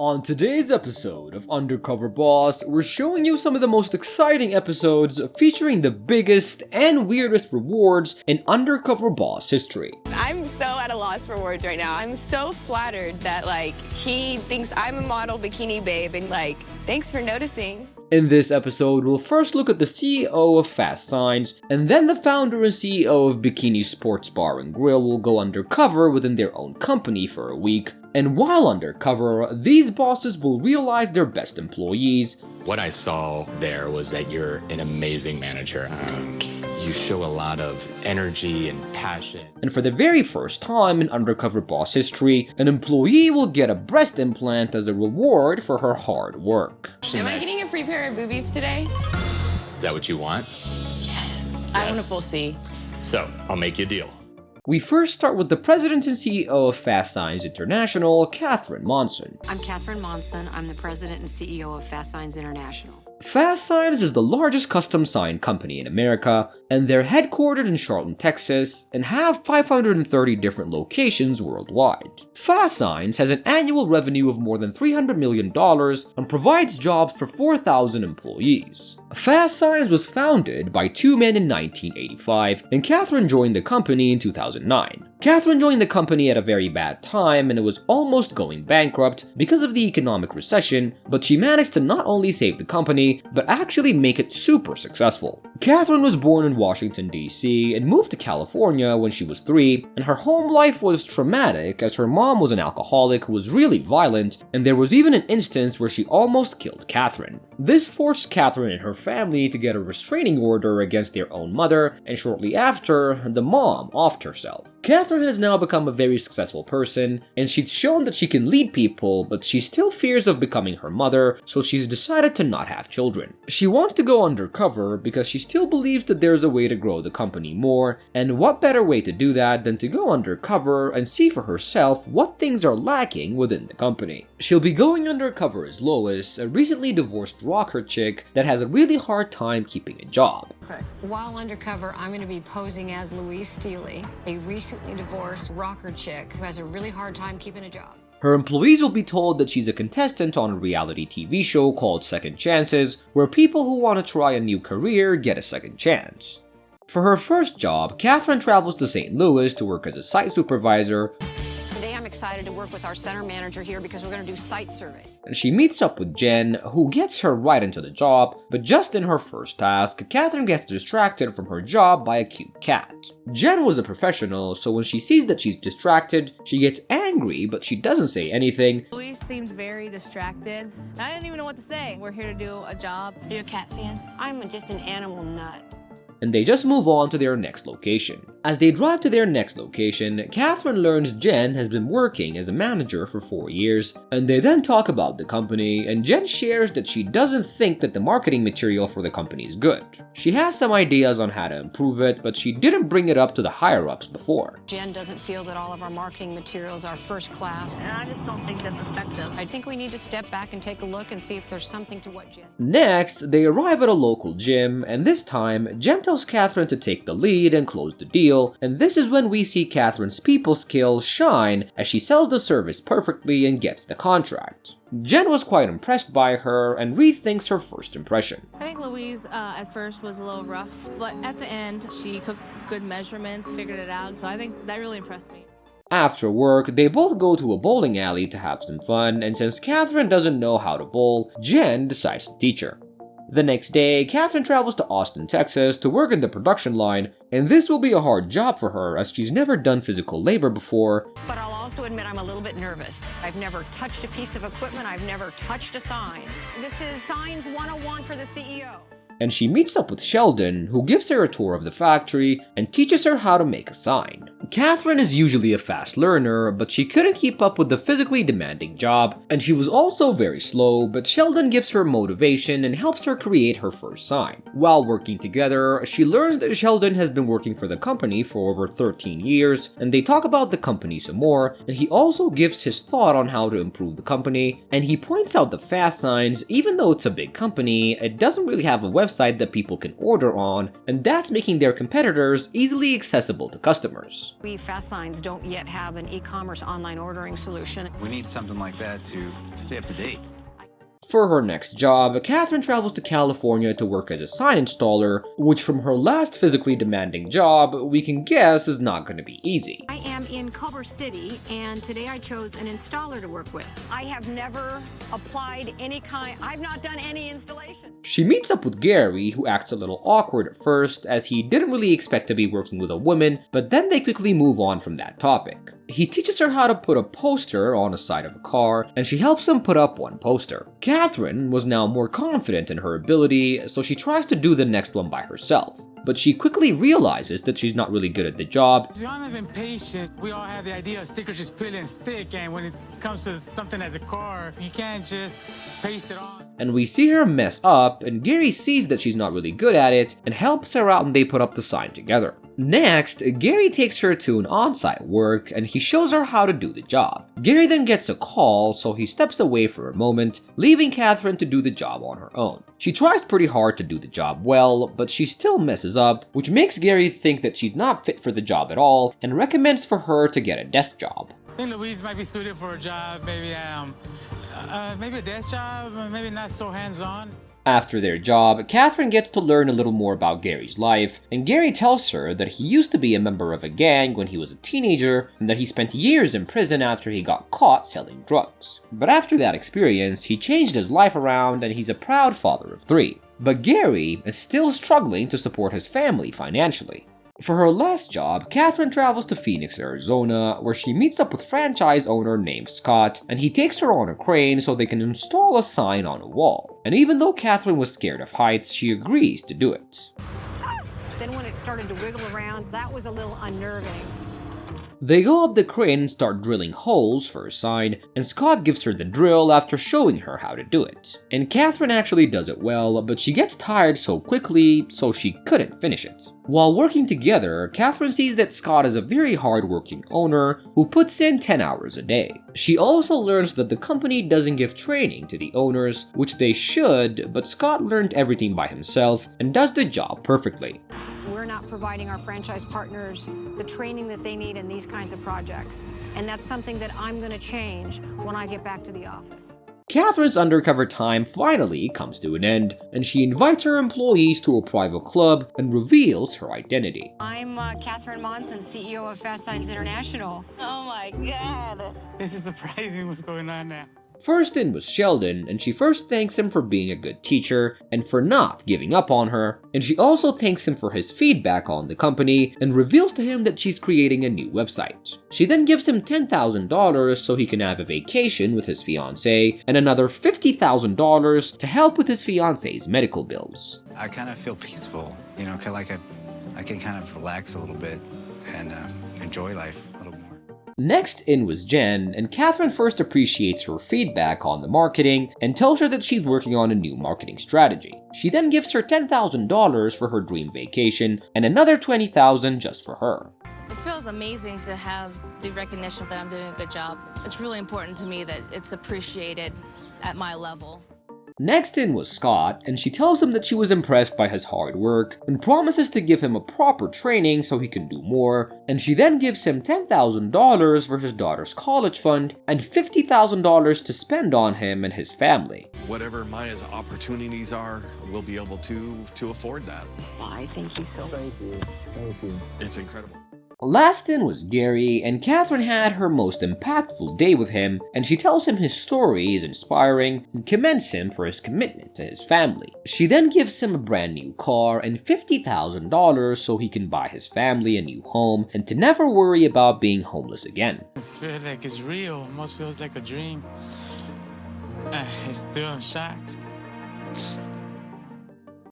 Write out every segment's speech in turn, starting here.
On today's episode of Undercover Boss, we're showing you some of the most exciting episodes featuring the biggest and weirdest rewards in Undercover Boss history. I'm so at a loss for words right now. I'm so flattered that he thinks I'm a model bikini babe and thanks for noticing. In this episode, we'll first look at the CEO of Fast Signs, and then the founder and CEO of Bikini Sports Bar and Grill will go undercover within their own company for a week. And while undercover, these bosses will realize they're best employees. What I saw there was that you're an amazing manager. You show a lot of energy and passion. And for the very first time in Undercover Boss history, an employee will get a breast implant as a reward for her hard work. Am I getting a free pair of boobies today? Is that what you want? Yes. I want a full C. So, I'll make you a deal. We first start with the president and CEO of Fast Signs International, Catherine Monson. I'm Catherine Monson. I'm the president and CEO of Fast Signs International. Fast Signs is the largest custom sign company in America, and they're headquartered in Charlotte, Texas, and have 530 different locations worldwide. Fast Signs has an annual revenue of more than $300 million and provides jobs for 4,000 employees. Fast Signs was founded by two men in 1985, and Catherine joined the company in 2009. Catherine joined the company at a very bad time and it was almost going bankrupt because of the economic recession, but she managed to not only save the company, but actually make it super successful. Catherine was born in Washington, D.C. and moved to California when she was 3, and her home life was traumatic as her mom was an alcoholic who was really violent, and there was even an instance where she almost killed Catherine. This forced Catherine and her family to get a restraining order against their own mother, and shortly after, the mom offed herself. Catherine has now become a very successful person, and she's shown that she can lead people, but she still fears of becoming her mother, so she's decided to not have children. She wants to go undercover because she still believes that there's a way to grow the company more, and what better way to do that than to go undercover and see for herself what things are lacking within the company. She'll be going undercover as Lois, a recently divorced rocker chick that has a really hard time keeping a job. While undercover, I'm going to be posing as Louise Steely, a recently divorced rocker chick who has a really hard time keeping a job. Her employees will be told that she's a contestant on a reality TV show called Second Chances, where people who want to try a new career get a second chance. For her first job, Catherine travels to St. Louis to work as a site supervisor. Today I'm excited to work with our center manager here because we're going to do site surveys. And she meets up with Jen, who gets her right into the job, but just in her first task, Catherine gets distracted from her job by a cute cat. Jen was a professional, so when she sees that she's distracted, she gets angry, but she doesn't say anything. Louise seemed very distracted. I didn't even know what to say. We're here to do a job. Are you a cat fan? I'm just an animal nut. And they just move on to their next location. As they drive to their next location, Catherine learns Jen has been working as a manager for 4 years, and they then talk about the company, and Jen shares that she doesn't think that the marketing material for the company is good. She has some ideas on how to improve it, but she didn't bring it up to the higher-ups before. Jen doesn't feel that all of our marketing materials are first class. And I just don't think that's effective. I think we need to step back and take a look and see if there's something to what Jen... Next, they arrive at a local gym, and this time, Jen tells Catherine to take the lead and close the deal, and this is when we see Catherine's people skills shine as she sells the service perfectly and gets the contract. Jen was quite impressed by her and rethinks her first impression. I think Louise at first was a little rough, but at the end she took good measurements, figured it out, so I think that really impressed me. After work, they both go to a bowling alley to have some fun, and since Catherine doesn't know how to bowl, Jen decides to teach her. The next day, Catherine travels to Austin, Texas to work in the production line, and this will be a hard job for her as she's never done physical labor before. But I'll also admit I'm a little bit nervous. I've never touched a piece of equipment. I've never touched a sign. This is Signs 101 for the CEO. And she meets up with Sheldon, who gives her a tour of the factory and teaches her how to make a sign. Catherine is usually a fast learner, but she couldn't keep up with the physically demanding job, and she was also very slow, but Sheldon gives her motivation and helps her create her first sign. While working together, she learns that Sheldon has been working for the company for over 13 years, and they talk about the company some more, and he also gives his thought on how to improve the company, and he points out that Fast Signs, even though it's a big company, it doesn't really have a website that people can order on, and that's making their competitors easily accessible to customers. We Fast Signs don't yet have an e-commerce online ordering solution. We need something like that to stay up to date. For her next job, Catherine travels to California to work as a sign installer, which from her last physically demanding job, we can guess is not going to be easy. I am in Culver City, and today I chose an installer to work with. I have never applied I've not done any installation. She meets up with Gary, who acts a little awkward at first, as he didn't really expect to be working with a woman, but then they quickly move on from that topic. He teaches her how to put a poster on the side of a car, and she helps him put up one poster. Catherine was now more confident in her ability, so she tries to do the next one by herself. But she quickly realizes that she's not really good at the job. I'm kind of impatient. We all have the idea of stickers just peel and stick, and when it comes to something as a car, you can't just paste it on. And we see her mess up, and Gary sees that she's not really good at it, and helps her out and they put up the sign together. Next, Gary takes her to an on-site work, and he shows her how to do the job. Gary then gets a call, so he steps away for a moment, leaving Catherine to do the job on her own. She tries pretty hard to do the job well, but she still messes up, which makes Gary think that she's not fit for the job at all, and recommends for her to get a desk job. I think Louise might be suited for a job, maybe a desk job, maybe not so hands-on. After their job, Catherine gets to learn a little more about Gary's life, and Gary tells her that he used to be a member of a gang when he was a teenager, and that he spent years in prison after he got caught selling drugs. But after that experience, he changed his life around and he's a proud father of 3. But Gary is still struggling to support his family financially. For her last job, Catherine travels to Phoenix, Arizona, where she meets up with franchise owner named Scott, and he takes her on a crane so they can install a sign on a wall. And even though Catherine was scared of heights, she agrees to do it. Then when it started to wiggle around, that was a little unnerving. They go up the crane and start drilling holes for a sign, and Scott gives her the drill after showing her how to do it. And Catherine actually does it well, but she gets tired so quickly, so she couldn't finish it. While working together, Catherine sees that Scott is a very hard-working owner who puts in 10 hours a day. She also learns that the company doesn't give training to the owners, which they should, but Scott learned everything by himself and does the job perfectly. We're not providing our franchise partners the training that they need in these kinds of projects. And that's something that I'm going to change when I get back to the office. Catherine's undercover time finally comes to an end, and she invites her employees to a private club and reveals her identity. I'm Catherine Monson, CEO of Fast Signs International. Oh my God. This is surprising what's going on now. First in was Sheldon, and she first thanks him for being a good teacher and for not giving up on her, and she also thanks him for his feedback on the company and reveals to him that she's creating a new website. She then gives him $10,000 so he can have a vacation with his fiancée, and another $50,000 to help with his fiancée's medical bills. I kind of feel peaceful, you know, kind of like I can kind of relax a little bit and enjoy life a little more. Next in was Jen, and Catherine first appreciates her feedback on the marketing and tells her that she's working on a new marketing strategy. She then gives her $10,000 for her dream vacation and another $20,000 just for her. It feels amazing to have the recognition that I'm doing a good job. It's really important to me that it's appreciated at my level. Next in was Scott, and she tells him that she was impressed by his hard work and promises to give him a proper training so he can do more, and she then gives him $10,000 for his daughter's college fund and $50,000 to spend on him and his family. Whatever Maya's opportunities are, we'll be able to afford that. I think you so. Thank you. It's incredible. Last in was Gary, and Catherine had her most impactful day with him, and she tells him his story is inspiring and commends him for his commitment to his family. She then gives him a brand new car and $50,000 so he can buy his family a new home and to never worry about being homeless again. I feel like it's real, almost feels like a dream. It's still in shock.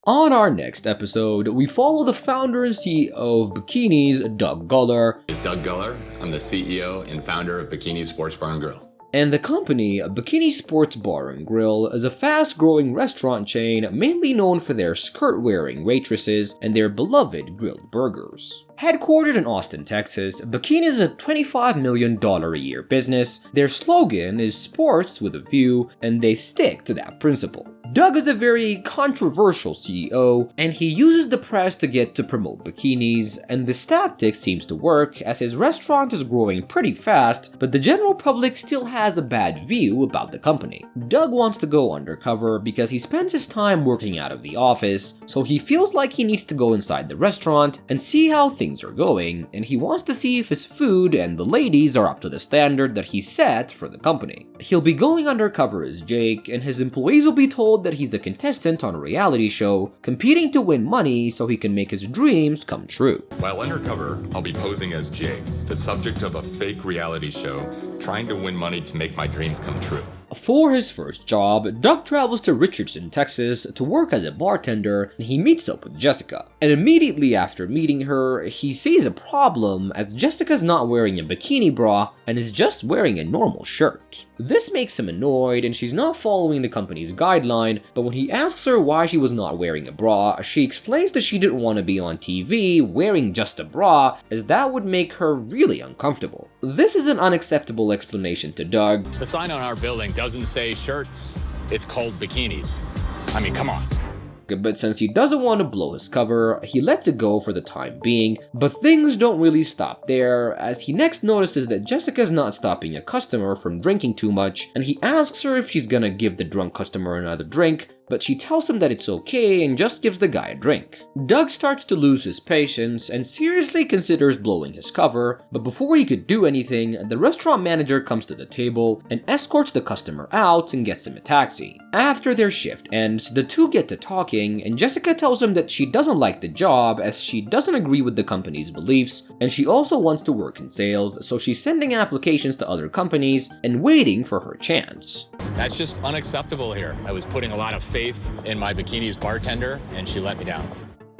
On our next episode, we follow the founder and CEO of Bikini's, Doug Guller. It's Doug Guller. I'm the CEO and founder of Bikini Sports Bar and Grill. And the company, Bikini Sports Bar and Grill, is a fast-growing restaurant chain mainly known for their skirt-wearing waitresses and their beloved grilled burgers. Headquartered in Austin, Texas, Bikini is a $25 million a year business. Their slogan is sports with a view, and they stick to that principle. Doug is a very controversial CEO, and he uses the press to get to promote bikinis, and this tactic seems to work as his restaurant is growing pretty fast, but the general public still has a bad view about the company. Doug wants to go undercover because he spends his time working out of the office, so he feels like he needs to go inside the restaurant and see how things are going, and he wants to see if his food and the ladies are up to the standard that he set for the company. He'll be going undercover as Jake, and his employees will be told that he's a contestant on a reality show, competing to win money so he can make his dreams come true. While undercover, I'll be posing as Jake, the subject of a fake reality show, trying to win money to make my dreams come true. For his first job, Doug travels to Richardson, Texas to work as a bartender, and he meets up with Jessica. And immediately after meeting her, he sees a problem as Jessica's not wearing a bikini bra and is just wearing a normal shirt. This makes him annoyed, and she's not following the company's guideline, but when he asks her why she was not wearing a bra, she explains that she didn't want to be on TV wearing just a bra, as that would make her really uncomfortable. This is an unacceptable explanation to Doug. The sign on our building doesn't say shirts, it's called bikinis. I mean, come on. But since he doesn't want to blow his cover, he lets it go for the time being, but things don't really stop there, as he next notices that Jessica's not stopping a customer from drinking too much, and he asks her if she's gonna give the drunk customer another drink, but she tells him that it's okay and just gives the guy a drink. Doug starts to lose his patience and seriously considers blowing his cover, but before he could do anything, the restaurant manager comes to the table and escorts the customer out and gets him a taxi. After their shift ends, the two get to talking, and Jessica tells him that she doesn't like the job as she doesn't agree with the company's beliefs, and she also wants to work in sales, so she's sending applications to other companies and waiting for her chance. That's just unacceptable here. I was putting a lot of faith in my bikini's bartender, and she let me down.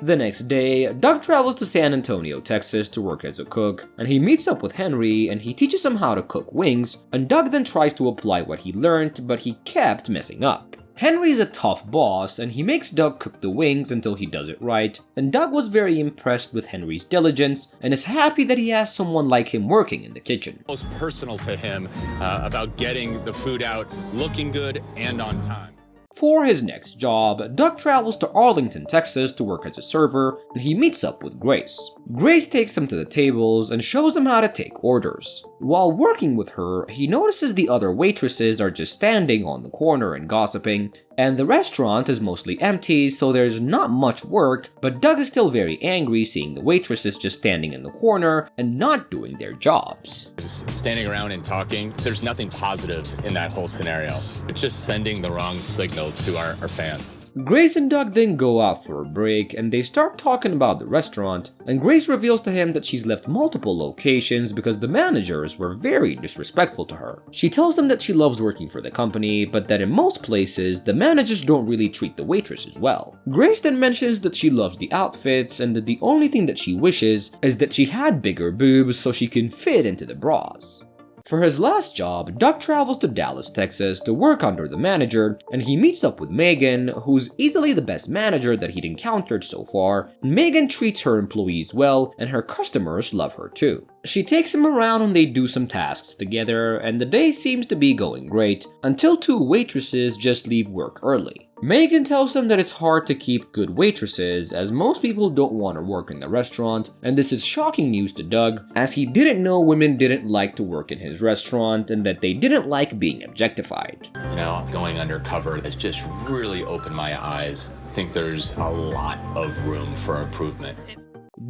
The next day, Doug travels to San Antonio, Texas to work as a cook, and he meets up with Henry and he teaches him how to cook wings, and Doug then tries to apply what he learned, but he kept messing up. Henry's a tough boss, and he makes Doug cook the wings until he does it right, and Doug was very impressed with Henry's diligence and is happy that he has someone like him working in the kitchen. It was personal to him about getting the food out, looking good, and on time. For his next job, Doug travels to Arlington, Texas to work as a server, and he meets up with Grace. Grace takes him to the tables and shows him how to take orders. While working with her, he notices the other waitresses are just standing on the corner and gossiping, and the restaurant is mostly empty, so there's not much work, but Doug is still very angry seeing the waitresses just standing in the corner and not doing their jobs. Just standing around and talking, there's nothing positive in that whole scenario. It's just sending the wrong signal to our fans. Grace and Doug then go out for a break and they start talking about the restaurant, and Grace reveals to him that she's left multiple locations because the managers were very disrespectful to her. She tells him that she loves working for the company, but that in most places, the managers don't really treat the waitresses well. Grace then mentions that she loves the outfits and that the only thing that she wishes is that she had bigger boobs so she can fit into the bras. For his last job, Doug travels to Dallas, Texas to work under the manager, and he meets up with Megan, who's easily the best manager that he'd encountered so far. Megan treats her employees well, and her customers love her too. She takes him around and they do some tasks together, and the day seems to be going great, until two waitresses just leave work early. Megan tells him that it's hard to keep good waitresses as most people don't want to work in the restaurant, and this is shocking news to Doug as he didn't know women didn't like to work in his restaurant and that they didn't like being objectified. You know, going undercover has just really opened my eyes. I think there's a lot of room for improvement.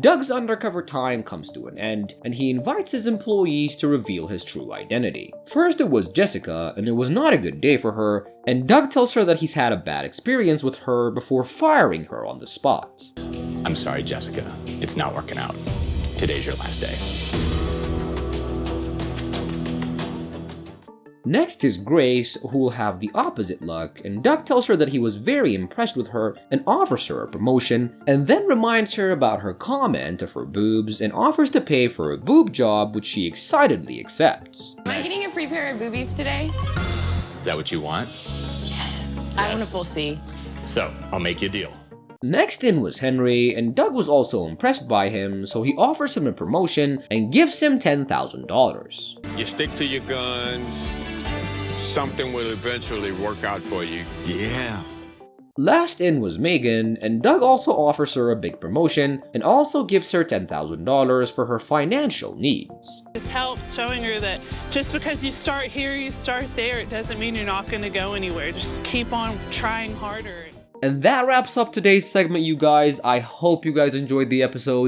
Doug's undercover time comes to an end, and he invites his employees to reveal his true identity. First it was Jessica, and it was not a good day for her, and Doug tells her that he's had a bad experience with her before firing her on the spot. I'm sorry, Jessica. It's not working out. Today's your last day. Next is Grace, who will have the opposite luck, and Doug tells her that he was very impressed with her and offers her a promotion, and then reminds her about her comment of her boobs and offers to pay for a boob job, which she excitedly accepts. Am I getting a free pair of boobies today? Is that what you want? Yes. I want a full C. So, I'll make you a deal. Next in was Henry, and Doug was also impressed by him, so he offers him a promotion and gives him $10,000. You stick to your guns. Something will eventually work out for you. Yeah. Last in was Megan, and Doug also offers her a big promotion and also gives her $10,000 for her financial needs. This helps showing her that just because you start here, you start there, it doesn't mean you're not going to go anywhere. Just keep on trying harder. And that wraps up today's segment, you guys. I hope you guys enjoyed the episode.